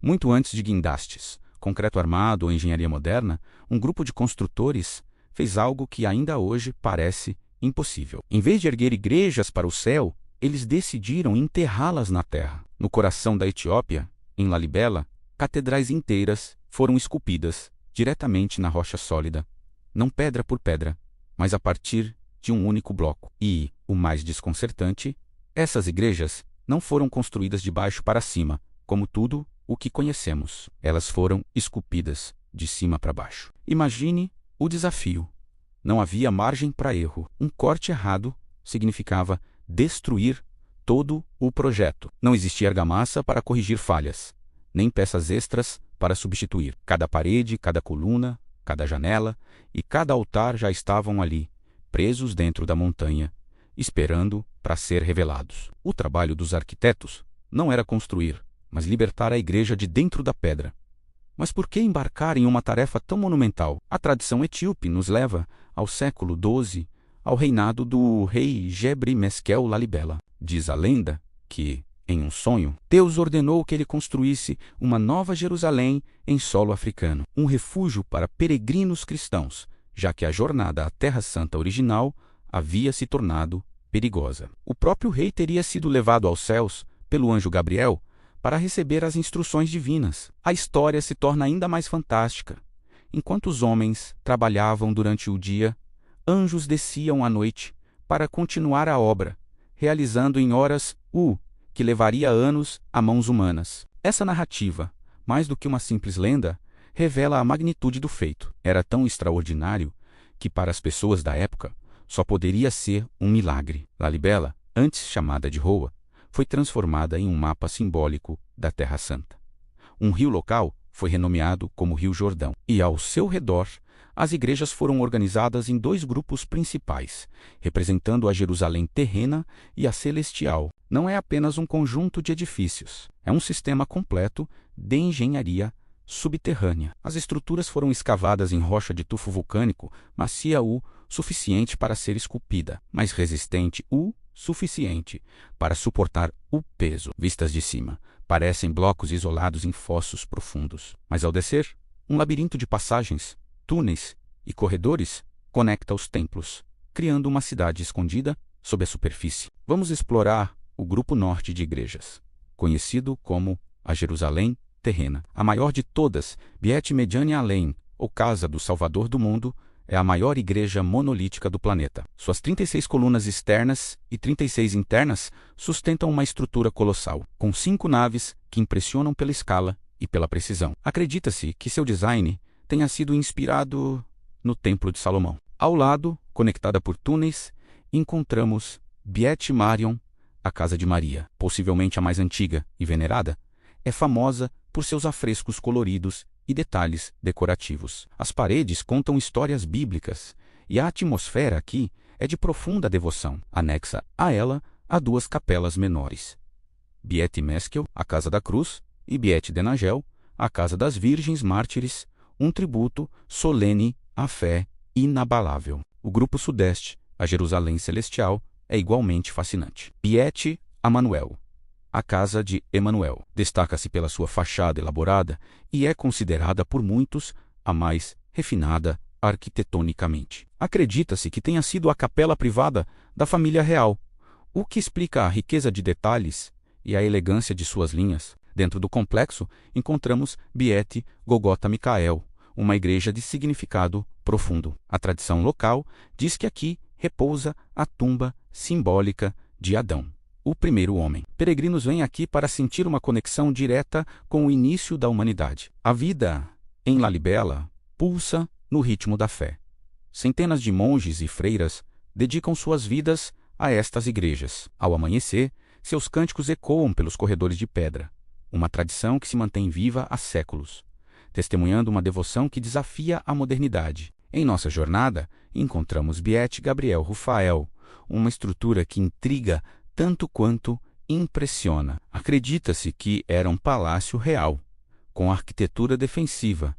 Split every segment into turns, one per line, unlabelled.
Muito antes de guindastes, concreto armado ou engenharia moderna, um grupo de construtores fez algo que ainda hoje parece impossível. Em vez de erguer igrejas para o céu, eles decidiram enterrá-las na terra. No coração da Etiópia, em Lalibela, catedrais inteiras foram esculpidas diretamente na rocha sólida, não pedra por pedra, mas a partir de um único bloco. E, o mais desconcertante, essas igrejas não foram construídas de baixo para cima, como tudo o que conhecemos. Elas foram esculpidas de cima para baixo. Imagine o desafio. Não havia margem para erro. Um corte errado significava destruir todo o projeto. Não existia argamassa para corrigir falhas, nem peças extras para substituir. Cada parede, cada coluna, cada janela e cada altar já estavam ali, presos dentro da montanha, esperando para ser revelados. O trabalho dos arquitetos não era construir, mas libertar a igreja de dentro da pedra. Mas por que embarcar em uma tarefa tão monumental? A tradição etíope nos leva ao século XII, ao reinado do rei Gebre Meskel Lalibela. Diz a lenda que, em um sonho, Deus ordenou que ele construísse uma nova Jerusalém em solo africano, um refúgio para peregrinos cristãos, já que a jornada à Terra Santa original havia se tornado perigosa. O próprio rei teria sido levado aos céus pelo anjo Gabriel para receber as instruções divinas. A história se torna ainda mais fantástica. Enquanto os homens trabalhavam durante o dia, anjos desciam à noite para continuar a obra, realizando em horas que levaria anos a mãos humanas. Essa narrativa, mais do que uma simples lenda, revela a magnitude do feito. Era tão extraordinário que, para as pessoas da época, só poderia ser um milagre. Lalibela, antes chamada de Roa, foi transformada em um mapa simbólico da Terra Santa. Um rio local foi renomeado como Rio Jordão, e ao seu redor, as igrejas foram organizadas em dois grupos principais, representando a Jerusalém terrena e a celestial. Não é apenas um conjunto de edifícios, é um sistema completo de engenharia subterrânea. As estruturas foram escavadas em rocha de tufo vulcânico, macia o suficiente para ser esculpida, mas resistente o suficiente para suportar o peso. Vistas de cima, parecem blocos isolados em fossos profundos, mas ao descer, um labirinto de passagens, túneis e corredores conecta os templos, criando uma cidade escondida sob a superfície. Vamos explorar o grupo norte de igrejas, conhecido como a Jerusalém terrena. A maior de todas, Beit Mediane Além, ou Casa do Salvador do Mundo, é a maior igreja monolítica do planeta. Suas 36 colunas externas e 36 internas sustentam uma estrutura colossal, com 5 naves que impressionam pela escala e pela precisão. Acredita-se que seu design tenha sido inspirado no Templo de Salomão. Ao lado, conectada por túneis, encontramos Beit Marion, a Casa de Maria, possivelmente a mais antiga e venerada. É famosa por seus afrescos coloridos e detalhes decorativos. As paredes contam histórias bíblicas e a atmosfera aqui é de profunda devoção. Anexa a ela há 2 capelas menores: Beit Meskel, a Casa da Cruz, e Beit Denagel, a Casa das Virgens Mártires, um tributo solene à fé inabalável. O grupo sudeste, a Jerusalém Celestial, é igualmente fascinante. Beit Emanuel, a Casa de Emanuel, destaca-se pela sua fachada elaborada e é considerada por muitos a mais refinada arquitetonicamente. Acredita-se que tenha sido a capela privada da família real, o que explica a riqueza de detalhes e a elegância de suas linhas. Dentro do complexo, encontramos Beit Gogota Micael, uma igreja de significado profundo. A tradição local diz que aqui repousa a tumba simbólica de Adão, o primeiro homem. Peregrinos vêm aqui para sentir uma conexão direta com o início da humanidade. A vida em Lalibela pulsa no ritmo da fé. Centenas de monges e freiras dedicam suas vidas a estas igrejas. Ao amanhecer, seus cânticos ecoam pelos corredores de pedra, uma tradição que se mantém viva há séculos, testemunhando uma devoção que desafia a modernidade. Em nossa jornada, encontramos Beit Gabriel Rufael, uma estrutura que intriga tanto quanto impressiona. Acredita-se que era um palácio real, com arquitetura defensiva,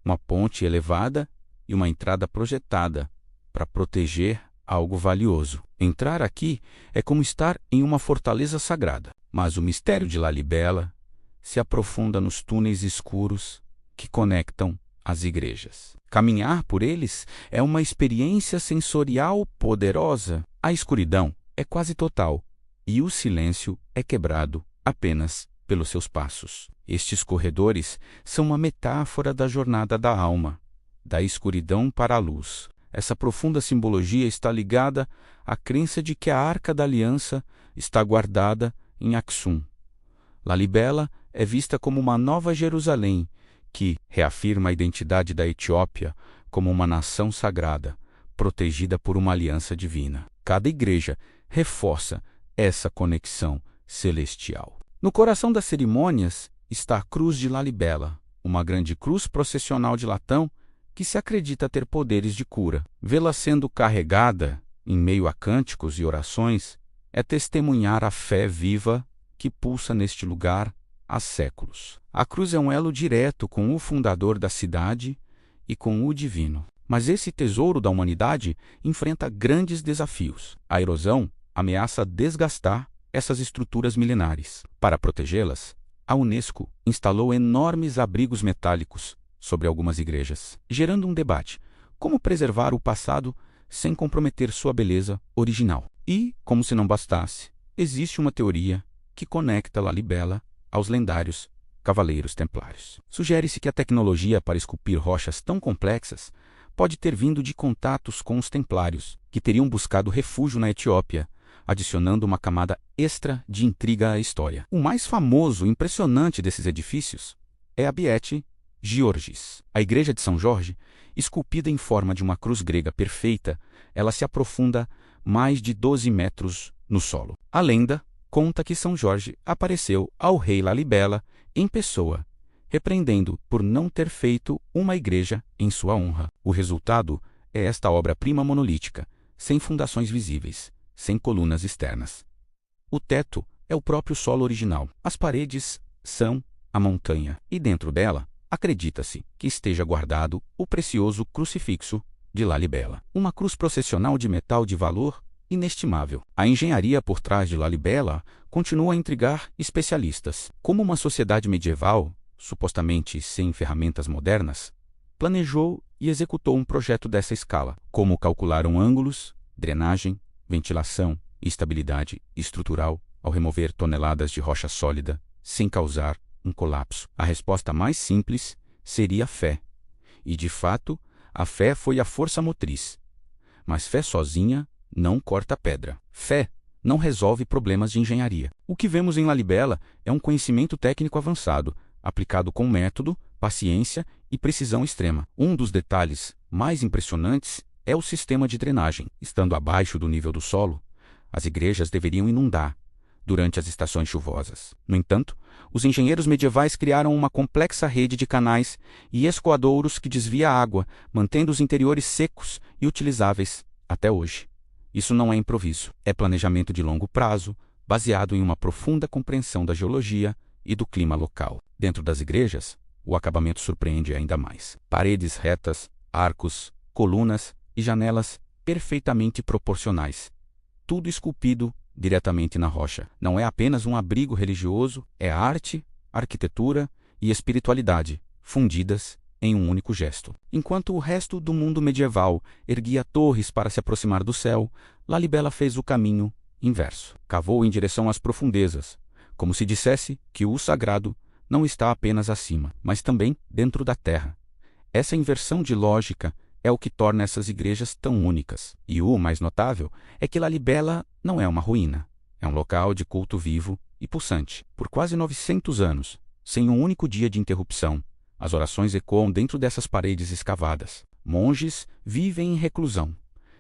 uma ponte elevada e uma entrada projetada para proteger algo valioso. Entrar aqui é como estar em uma fortaleza sagrada. Mas o mistério de Lalibela se aprofunda nos túneis escuros que conectam as igrejas. Caminhar por eles é uma experiência sensorial poderosa. A escuridão é quase total e o silêncio é quebrado apenas pelos seus passos. Estes corredores são uma metáfora da jornada da alma, da escuridão para a luz. Essa profunda simbologia está ligada à crença de que a Arca da Aliança está guardada em Aksum. Lalibela é vista como uma nova Jerusalém, que reafirma a identidade da Etiópia como uma nação sagrada, protegida por uma aliança divina. Cada igreja reforça essa conexão celestial. No coração das cerimônias está a cruz de Lalibela, uma grande cruz processional de latão que se acredita ter poderes de cura. Vê-la sendo carregada em meio a cânticos e orações é testemunhar a fé viva que pulsa neste lugar há séculos. A cruz é um elo direto com o fundador da cidade e com o divino. Mas esse tesouro da humanidade enfrenta grandes desafios. A erosão ameaça desgastar essas estruturas milenares. Para protegê-las, a Unesco instalou enormes abrigos metálicos sobre algumas igrejas, gerando um debate: como preservar o passado sem comprometer sua beleza original? E, como se não bastasse, existe uma teoria que conecta Lalibela aos lendários Cavaleiros Templários. Sugere-se que a tecnologia para esculpir rochas tão complexas pode ter vindo de contatos com os Templários, que teriam buscado refúgio na Etiópia, adicionando uma camada extra de intriga à história. O mais famoso e impressionante desses edifícios é a Beit Georgis. A igreja de São Jorge, esculpida em forma de uma cruz grega perfeita, ela se aprofunda mais de 12 metros no solo. A lenda conta que São Jorge apareceu ao rei Lalibela em pessoa, repreendendo por não ter feito uma igreja em sua honra. O resultado é esta obra-prima monolítica, sem fundações visíveis, sem colunas externas. O teto é o próprio solo original. As paredes são a montanha, e dentro dela acredita-se que esteja guardado o precioso crucifixo de Lalibela, uma cruz processional de metal de valor inestimável. A engenharia por trás de Lalibela continua a intrigar especialistas. Como uma sociedade medieval, supostamente sem ferramentas modernas, planejou e executou um projeto dessa escala? Como calcularam ângulos, drenagem, ventilação e estabilidade estrutural ao remover toneladas de rocha sólida sem causar um colapso? A resposta mais simples seria a fé. E, de fato, a fé foi a força motriz. Mas fé sozinha não corta pedra. Fé não resolve problemas de engenharia. O que vemos em Lalibela é um conhecimento técnico avançado, aplicado com método, paciência e precisão extrema. Um dos detalhes mais impressionantes é o sistema de drenagem. Estando abaixo do nível do solo, as igrejas deveriam inundar durante as estações chuvosas. No entanto, os engenheiros medievais criaram uma complexa rede de canais e escoadouros que desvia a água, mantendo os interiores secos e utilizáveis até hoje. Isso não é improviso, é planejamento de longo prazo, baseado em uma profunda compreensão da geologia e do clima local. Dentro das igrejas, o acabamento surpreende ainda mais. Paredes retas, arcos, colunas e janelas perfeitamente proporcionais. Tudo esculpido diretamente na rocha. Não é apenas um abrigo religioso, é arte, arquitetura e espiritualidade, fundidas em um único gesto. Enquanto o resto do mundo medieval erguia torres para se aproximar do céu, Lalibela fez o caminho inverso. Cavou em direção às profundezas, como se dissesse que o sagrado não está apenas acima, mas também dentro da terra. Essa inversão de lógica é o que torna essas igrejas tão únicas. E o mais notável é que Lalibela não é uma ruína. É um local de culto vivo e pulsante. Por quase 900 anos, sem um único dia de interrupção, as orações ecoam dentro dessas paredes escavadas. Monges vivem em reclusão,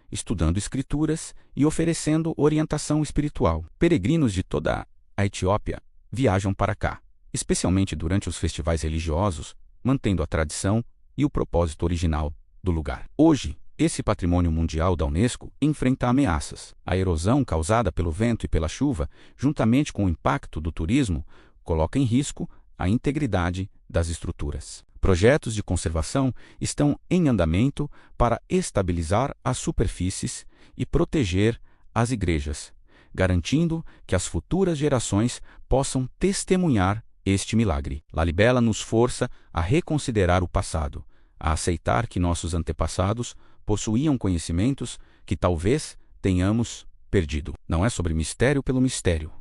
estudando escrituras e oferecendo orientação espiritual. Peregrinos de toda a Etiópia viajam para cá, especialmente durante os festivais religiosos, mantendo a tradição e o propósito original do lugar. Hoje, esse patrimônio mundial da Unesco enfrenta ameaças. A erosão causada pelo vento e pela chuva, juntamente com o impacto do turismo, coloca em risco a integridade das estruturas. Projetos de conservação estão em andamento para estabilizar as superfícies e proteger as igrejas, garantindo que as futuras gerações possam testemunhar este milagre. Lalibela nos força a reconsiderar o passado, a aceitar que nossos antepassados possuíam conhecimentos que talvez tenhamos perdido. Não é sobre mistério pelo mistério.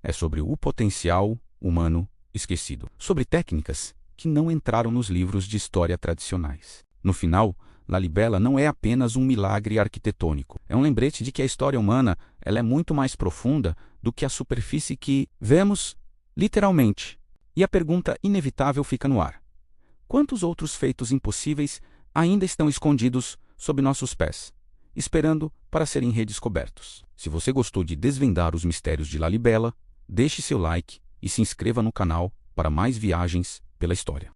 É sobre o potencial humano esquecido. Sobre técnicas que não entraram nos livros de história tradicionais. No final, Lalibela não é apenas um milagre arquitetônico. É um lembrete de que a história humana ela é muito mais profunda do que a superfície que vemos, literalmente. E a pergunta inevitável fica no ar. Quantos outros feitos impossíveis ainda estão escondidos sob nossos pés, esperando para serem redescobertos? Se você gostou de desvendar os mistérios de Lalibela, deixe seu like e se inscreva no canal para mais viagens pela história.